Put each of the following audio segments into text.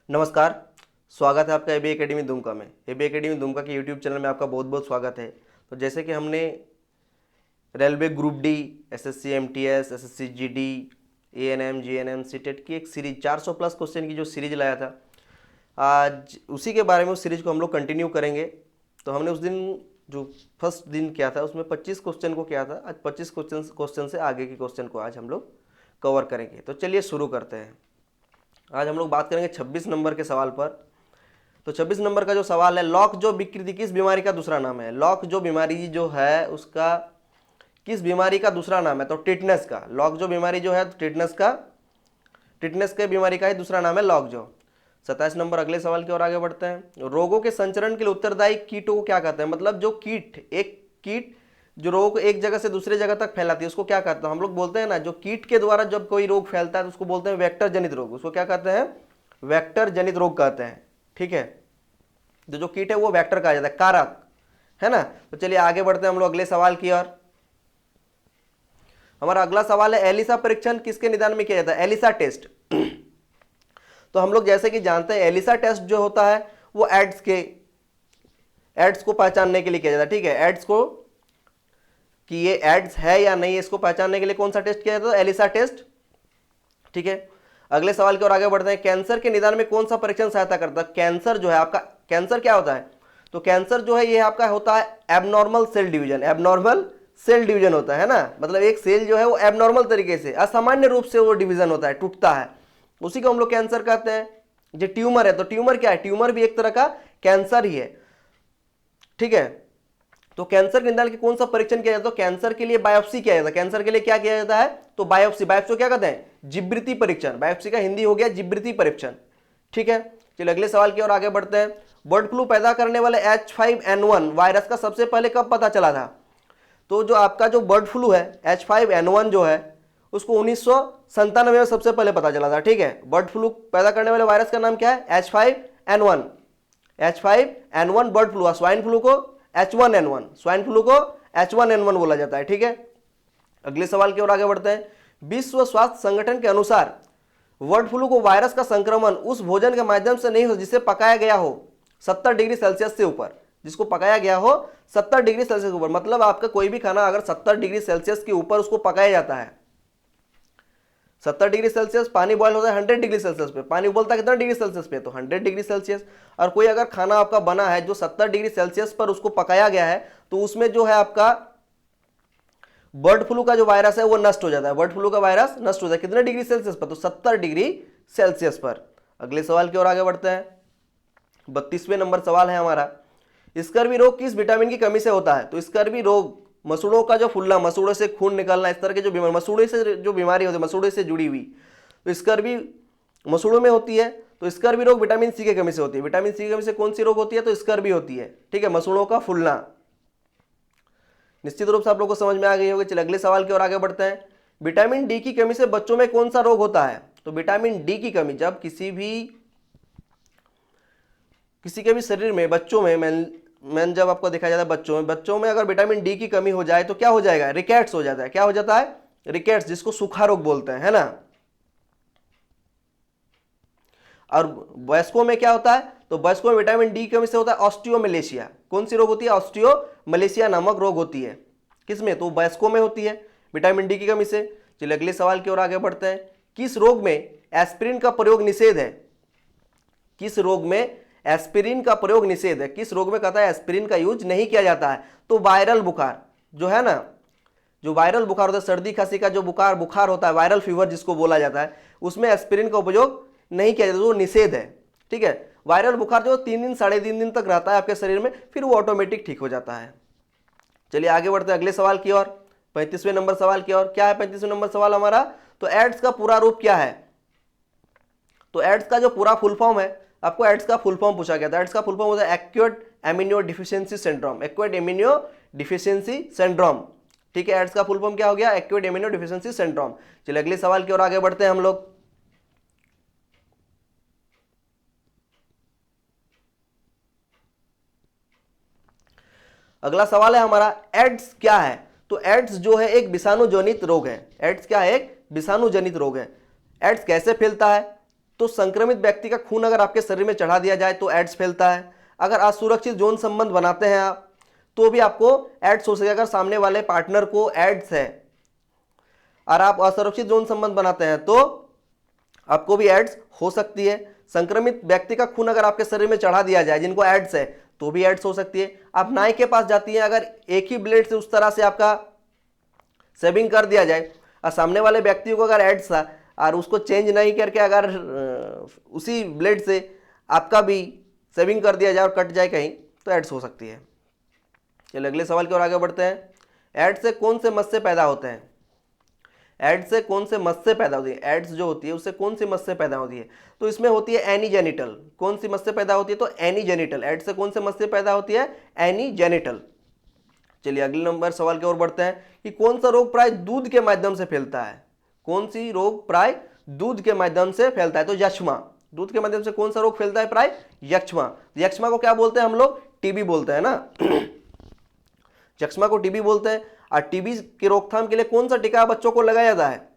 नमस्कार। स्वागत है आपका एबी एकेडमी दुमका में। एबी एकेडमी दुमका के यूट्यूब चैनल में आपका बहुत बहुत स्वागत है। तो जैसे कि हमने railway group D, SSC MTS, SSC GD, ANM, GNM, CTET की एक सीरीज 400 प्लस क्वेश्चन की जो सीरीज लाया था, आज उसी के बारे में उस सीरीज को हम लोग कंटिन्यू करेंगे। तो हमने उस दिन जो फर्स्ट दिन किया था उसमें 25 क्वेश्चन को किया था। आज 25 क्वेश्चन से आगे के क्वेश्चन को आज हम लोग कवर करेंगे। तो चलिए शुरू करते हैं। आज हम लोग बात करेंगे 26 नंबर के सवाल पर। तो 26 नंबर का जो सवाल है, लॉक जो विकृति किस बीमारी का दूसरा नाम है? लॉक जो बीमारी जो है उसका किस बीमारी का दूसरा नाम है? तो टिटनेस का। लॉक जो बीमारी जो है टिटनेस के बीमारी का ही दूसरा नाम है लॉक जो। 27 नंबर अगले सवाल की ओर आगे बढ़ते हैं। रोगों के संचरण के लिए उत्तरदायी कीटों को क्या कहते हैं? मतलब जो कीट जो रोग एक जगह से दूसरे जगह तक फैलाती है उसको क्या कहते हैं? हम लोग बोलते हैं ना, जो कीट के द्वारा जब कोई रोग फैलता है तो उसको बोलते हैं वेक्टर जनित रोग। उसको क्या कहते हैं? वेक्टर जनित रोग कहते हैं। ठीक है, तो जो कीट है वो वेक्टर कहा जाता है, कारक है ना। तो चलिए आगे बढ़ते हैं हम लोग अगले सवाल की ओर। हमारा अगला सवाल है, एलिसा परीक्षण किसके निदान में किया जाता है? ELISA test. तो हम लोग जैसे कि जानते हैं एलिसा टेस्ट जो होता है वो एड्स को पहचानने के लिए किया जाता है। ठीक है, एड्स को कि ये एड्स है या नहीं, इसको पहचानने के लिए कौन सा टेस्ट किया जाता है? ELISA test. ठीक है, अगले सवाल की ओर आगे बढ़ते हैं। कैंसर के निदान में कौन सा परीक्षण सहायता करता है? कैंसर जो है आपका, कैंसर क्या होता है? तो कैंसर जो है ये आपका होता है abnormal cell division. Abnormal cell division होता है ना, मतलब एक सेल जो है वो एबनॉर्मल तरीके से, असामान्य रूप से वो डिवीजन होता है, टूटता है, उसी को हम लोग कैंसर कहते हैं। जो ट्यूमर है, तो ट्यूमर क्या है? ट्यूमर भी एक तरह का कैंसर ही है। ठीक है, तो कैंसर के निदान के कौन सा परीक्षण किया जाता है? तो कैंसर के लिए बायोप्सी किया जाता है। कैंसर के लिए क्या किया जाता है? तो बायोप्सी को क्या कहते हैं? जिब्रिती परीक्षण। बायोप्सी का हिंदी हो गया जिब्रिती परीक्षण। ठीक है, चलिए अगले सवाल की ओर आगे बढ़ते हैं। बर्ड फ्लू पैदा करने वाले H5N1 वायरस का सबसे पहले कब पता चला था? तो जो आपका जो बर्ड फ्लू है H5N1 जो है उसको 1997 में सबसे पहले पता चला था। ठीक है, बर्ड फ्लू पैदा करने वाले वायरस का नाम क्या है? H5N1 bird flu. Swine flu को H1N1, स्वाइन फ्लू को H1N1 बोला जाता है। ठीक है, अगले सवाल की ओर आगे बढ़ते हैं। विश्व स्वास्थ्य संगठन के अनुसार बर्ड फ्लू को वायरस का संक्रमण उस भोजन के माध्यम से नहीं हो जिसे पकाया गया हो 70 डिग्री सेल्सियस से ऊपर। जिसको पकाया गया हो 70 डिग्री सेल्सियस के ऊपर, मतलब आपका कोई भी खाना अगर 70 डिग्री सेल्सियस के ऊपर उसको पकाया जाता है, 70 डिग्री सेल्सियस, पानी बॉयल होता है 100 डिग्री सेल्सियस पे, पानी उबलता है कितना डिग्री सेल्सियस पे? तो 100 डिग्री सेल्सियस। और कोई अगर खाना आपका बना है जो 70 डिग्री सेल्सियस पर उसको पकाया गया है तो उसमें जो है आपका बर्ड फ्लू का जो वायरस है वो नष्ट हो जाता है। बर्ड फ्लू का वायरस नष्ट हो जाता है कितने डिग्री सेल्सियस पर? तो 70 डिग्री सेल्सियस पर। अगले सवाल की ओर आगे बढ़ते हैं। 32वें नंबर सवाल है हमारा, स्कर्वी रोग किस विटामिन की कमी से होता है? तो स्कर्वी रोग मसूड़ों का जो फूलना, मसूड़ों से खून निकलना, इस तरह के जो बीमारी, मसूड़े से जो बीमारी होती है, मसूड़े से जुड़ी हुई, तो स्कर्वी मसूड़ों में होती है। तो स्कर्वी रोग विटामिन सी की कमी से होती है। विटामिन सी की कमी से कौन सी रोग होती है? तो स्कर्वी होती है। ठीक है, मसूड़ों का फूलना। निश्चित रूप से आप लोगों को समझ में आ गई होगी। चलिए अगले सवाल की ओर आगे बढ़ते हैं। विटामिन डी की कमी से बच्चों में कौन सा रोग होता है? तो विटामिन डी की कमी जब किसी के भी शरीर में, बच्चों में मैन जब आपको देखा जाता है बच्चों में अगर विटामिन डी की कमी हो जाए तो क्या हो जाएगा? रिकेट्स हो जाता है। क्या हो जाता है? रिकेट्स, जिसको सूखा रोग बोलते हैं, है ना। और वयस्कों में क्या होता है? तो वयस्कों में विटामिन डी की कमी से होता है ऑस्टियोमलेशिया। कौन सी रोग होती है? ऑस्टियोमलेशिया नामक रोग होती है। किसमें? तो वयस्कों में होती है विटामिन डी की कमी से। चलिए अगले सवाल की ओर आगे बढ़ते हैं। किस रोग में एस्पिरिन का प्रयोग निषेध है? किस रोग में एस्पिरिन का प्रयोग निषेध है? किस रोग में कहता है एस्पिरिन का यूज नहीं किया जाता है? तो वायरल बुखार जो है ना, जो वायरल बुखार होता है, सर्दी खांसी का जो बुखार होता है, वायरल फीवर जिसको बोला जाता है, उसमें एस्पिरिन का उपयोग नहीं किया जाता, वो निषेध है। ठीक है, वायरल बुखार जो 3 दिन 3.5 दिन तक रहता है आपके शरीर में, फिर वो ऑटोमेटिक ठीक हो जाता है। चलिए आगे बढ़ते हैं अगले सवाल की ओर, 35वें नंबर सवाल की ओर। क्या है 35वें नंबर सवाल हमारा? तो एड्स का पूरा रूप क्या है? तो एड्स का जो पूरा फुल फॉर्म है, आपको एड्स का फुल फॉर्म पूछा गया था। एड्स का फुल फॉर्म होता है acute amino deficiency syndrome. Acute amino deficiency syndrome. ठीक है, एड्स का फुल फॉर्म क्या हो गया? Acute amino deficiency syndrome. चलिए अगले सवाल की ओर आगे बढ़ते हैं हम लोग। अगला सवाल है हमारा, एड्स क्या है? तो एड्स जो है एक विषाणु जनित रोग है। एड्स क्या है? एक विषाणु जनित रोग है। एड्स कैसे फैलता है? तो संक्रमित व्यक्ति का खून अगर आपके शरीर में चढ़ा दिया जाए तो एड्स फैलता है। अगर असुरक्षित यौन संबंध बनाते हैं आप तो भी आपको एड्स हो सकेगा। अगर सामने वाले पार्टनर को एड्स है और आप असुरक्षित यौन संबंध बनाते हैं तो आपको भी एड्स हो सकती है। संक्रमित व्यक्ति का खून अगर आपके शरीर में चढ़ा दिया जाए जिनको एड्स है तो भी एड्स हो सकती है। आप नाई के पास जाती हैं, अगर एक ही ब्लेड से उस तरह से आपका शेविंग कर दिया जाए और सामने वाले व्यक्ति को अगर एड्स था और उसको चेंज नहीं करके अगर उसी ब्लेड से आपका भी शेविंग कर दिया जाए और कट जाए कहीं तो एड्स हो सकती है। चलिए अगले सवाल की ओर आगे बढ़ते हैं। एड्स से कौन से मत्स्य पैदा होते हैं? एड्स से कौन से मत्स्य पैदा होती है? एड्स जो होती है उससे कौन सी मत्स्य पैदा होती है? तो इसमें होती है एनीजेनिटल। कौन सी मत्स्य पैदा होती है? तो एनीजेनिटल। एड्स से कौन से मत्स्य पैदा होती है? एनीजेनिटल। चलिए अगले नंबर सवाल की ओर बढ़ते हैं कि कौन सा रोग प्राय दूध के माध्यम से फैलता है? कौन सी रोग प्राय दूध के माध्यम से फैलता है? तो यक्ष्मा। दूध के माध्यम से कौन सा रोग फैलता है प्राय? यक्ष्मा। यक्ष्मा को क्या बोलते हैं हम लोग? टीबी बोलते हैं ना। यक्ष्मा को टीबी बोलते हैं। और टीबी की रोकथाम के लिए कौन सा टीका बच्चों को लगाया जाता है?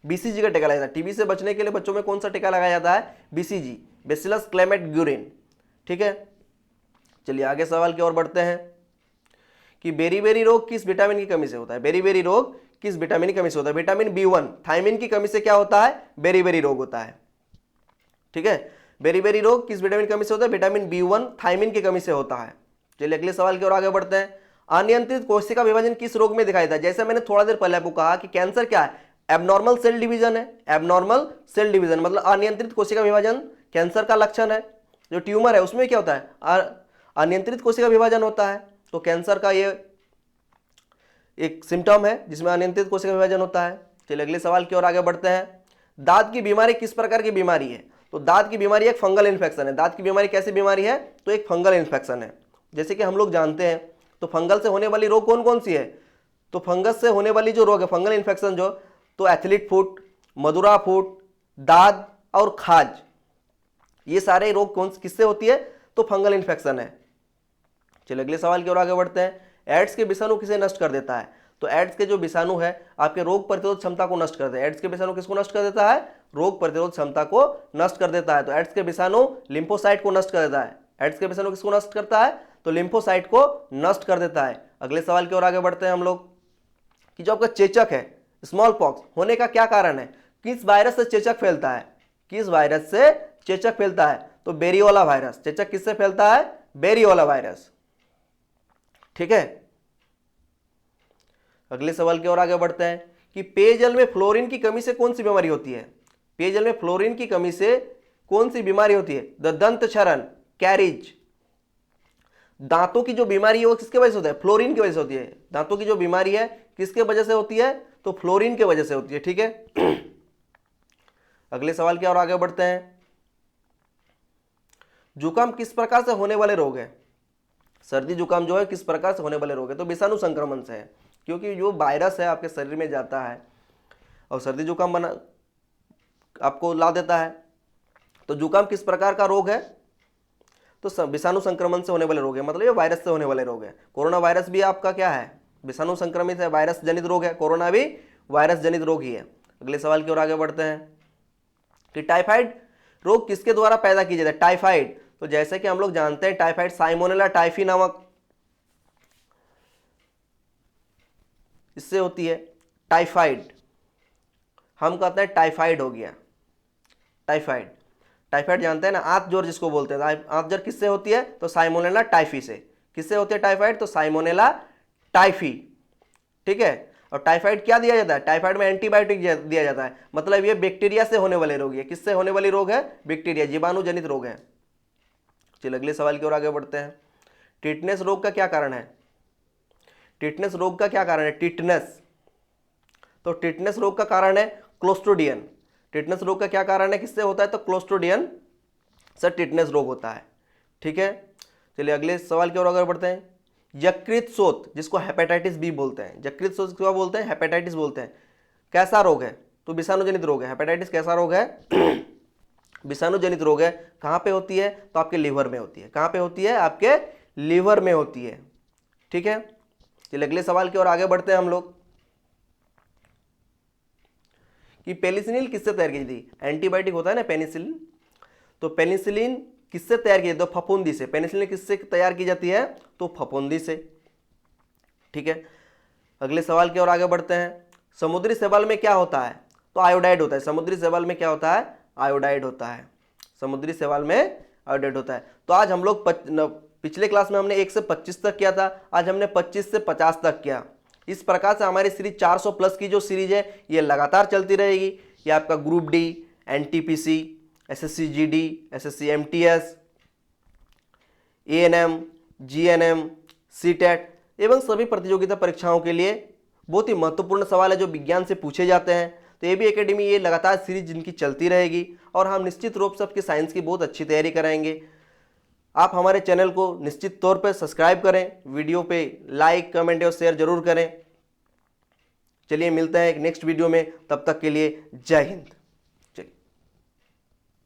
बीसीजी का टीका लगाया जाता है। टीबी से बचने के लिए बच्चों में कौन सा टीका लगाया जाता है? BCG, bacillus Clement-Guérin. ठीक है, चलिए आगे सवाल की ओर बढ़ते हैं कि बेरी-बेरी रोग किस विटामिन की कमी से होता है? बेरी-बेरी रोग किस विटामिन की कमी से होता है? विटामिन B1 थायमिन की कमी से क्या होता है? बेरी-बेरी रोग होता है। ठीक है, बेरी-बेरी रोग किस विटामिन की कमी से होता है? विटामिन B1 थायमिन की कमी से होता है। चलिए अगले सवाल की ओर आगे बढ़ते हैं। अनियंत्रित कोशिका विभाजन किस रोग में दिखाई देता है? जैसे मैंने थोड़ा देर पहले आपको कहा कि कैंसर क्या है? एबनॉर्मल सेल डिवीजन है। एबनॉर्मल सेल डिवीजन मतलब अनियंत्रित कोशिका विभाजन कैंसर का लक्षण है। जो ट्यूमर है उसमें क्या होता है? अनियंत्रित कोशिका विभाजन होता है। तो कैंसर का ये एक सिम्टम है जिसमें अनियंत्रित कोशिका विभाजन होता है। चलिए अगले सवाल की ओर आगे बढ़ते हैं। दांत की बीमारी किस प्रकार की बीमारी है? तो दांत की बीमारी एक फंगल इन्फेक्शन है। दांत की बीमारी कैसी बीमारी है? तो एक फंगल इन्फेक्शन है। जैसे कि हम लोग जानते हैं तो फंगल से होने वाली रोग कौन कौन सी है? तो फंगस से होने वाली जो रोग है फंगल इन्फेक्शन जो, तो एथलीट फुट, मधुरा फुट, दाद और खाज, ये सारे रोग कौन किससे होती है? तो फंगल इन्फेक्शन है। चलिए अगले सवाल की ओर आगे बढ़ते हैं। एड्स के विषाणु किसे नष्ट कर देता है? तो एड्स के जो विषाणु है आपके रोग प्रतिरोध क्षमता को नष्ट कर देता है। एड्स के विषाणु किसको नष्ट कर देता है? रोग प्रतिरोध क्षमता को नष्ट कर देता है। तो एड्स के विषाणु लिम्फोसाइट को नष्ट कर देता है। एड्स के विषाणु किसको नष्ट करता है? तो लिम्फोसाइट को नष्ट कर देता है। अगले सवाल की ओर आगे बढ़ते हैं हम लोग कि जो आपका चेचक है, स्मॉल पॉक्स होने का क्या कारण है? किस वायरस से चेचक फैलता है? किस वायरस से चेचक फैलता है? तो बेरियोला वायरस। चेचक किससे फैलता है? बेरियोला वायरस। ठीक है, अगले सवाल की ओर आगे बढ़ते हैं कि पेयजल में फ्लोरीन की कमी से कौन सी बीमारी होती है? पेयजल में फ्लोरीन की कमी से कौन सी बीमारी होती है? द दंत क्षरण, कैरिज। दांतों की जो बीमारी है वो किसके वजह से होता है? फ्लोरीन की वजह से होती है। दांतों की जो बीमारी है किसके वजह से होती है? तो फ्लोरीन की वजह से होती है। ठीक है, अगले सवाल की ओर आगे बढ़ते हैं। जुकाम किस प्रकार से होने वाले रोग है? सर्दी जुकाम जो है किस प्रकार से होने वाले रोग है? तो विषाणु संक्रमण से है, क्योंकि जो वायरस है आपके शरीर में जाता है और सर्दी जुकाम बना आपको ला देता है। तो जुकाम किस प्रकार का रोग है? तो विषाणु संक्रमण से होने वाले रोग है, मतलब ये वायरस से होने वाले रोग है। कोरोना वायरस भी आपका क्या है? विषाणु संक्रमित है, वायरस जनित रोग है। कोरोना भी वायरस जनित रोग ही है। अगले सवाल की ओर आगे बढ़ते हैं कि टाइफाइड रोग किसके द्वारा पैदा किया जाता है? टाइफाइड, तो जैसे कि हम लोग जानते हैं टाइफाइड साइमोनेला टाइफी नामक इससे होती है। टाइफाइड हम कहते हैं टाइफाइड हो गया। टाइफाइड, टाइफाइड जानते हैं ना, आंत जोर जिसको बोलते हैं। आंत जोर किससे होती है? तो साइमोनेला टाइफी से। किससे होती है टाइफाइड? तो साइमोनेला टाइफी। ठीक है, और टाइफाइड क्या दिया जाता है? टाइफाइड में एंटीबायोटिक दिया जाता है। मतलब ये बैक्टीरिया से होने वाले रोग है। किससे होने वाली रोग है? बैक्टीरिया, जीवाणु जनित रोग है। चलिए अगले सवाल की ओर आगे बढ़ते हैं। टिटनेस रोग का क्या कारण है? टिटनेस रोग का क्या कारण है? टिटनेस, तो टिटनेस रोग का कारण है क्लोस्ट्रिडियम। टिटनेस रोग का क्या कारण है? किससे होता है? तो क्लोस्ट्रिडियम से टिटनेस रोग होता है। ठीक है, चलिए अगले सवाल की ओर आगे बढ़ते हैं। यकृत शोथ जिसको हेपेटाइटिस बी बोलते हैं, यकृत शोथ क्या बोलते हैं? हेपेटाइटिस बोलते हैं। कैसा रोग है? तो विषाणु जनित रोग है। हेपेटाइटिस कैसा रोग है? विषाणु जनित रोग है। कहाँ पे होती है? तो आपके लीवर में होती है। कहाँ पे होती है? आपके लीवर में होती है। ठीक है, चलिए अगले सवाल की ओर आगे बढ़ते हैं हम लोग कि पेनिसिलिन किससे तैयार की थी। एंटीबायोटिक होता है ना पेनिसिलिन, तो पेनिसिलिन किससे तैयार की जाती है, तो फफूंदी से। पेनिसिलिन किससे तैयार की जाती है, तो फफूंदी से। ठीक है, अगले सवाल की ओर आगे बढ़ते हैं। समुद्री शैवाल में क्या होता है, तो आयोडाइड होता है। समुद्री शैवाल में क्या होता है, आयोडाइड होता है। समुद्री शैवाल में आयोडाइड होता है। तो आज हम लोग पिछले क्लास में हमने 1 से 25 तक किया था, आज हमने 25 से 50 तक किया। इस प्रकार से हमारी सीरीज 400 प्लस की जो सीरीज है ये लगातार चलती रहेगी। ये आपका group D, NTPC, SSC GD, SSC MTS, ANM, GNM, CTET एवं सभी प्रतियोगिता परीक्षाओं के लिए बहुत ही महत्वपूर्ण सवाल है जो विज्ञान से पूछे जाते हैं। तो एबी एकेडमी ये लगातार सीरीज जिनकी चलती रहेगी और हम निश्चित रूप से आपकी साइंस की बहुत अच्छी तैयारी कराएंगे। आप हमारे चैनल को निश्चित तौर पर सब्सक्राइब करें, वीडियो पे लाइक, कमेंट और शेयर जरूर करें। चलिए मिलते हैं एक नेक्स्ट वीडियो में, तब तक के लिए जय हिंद।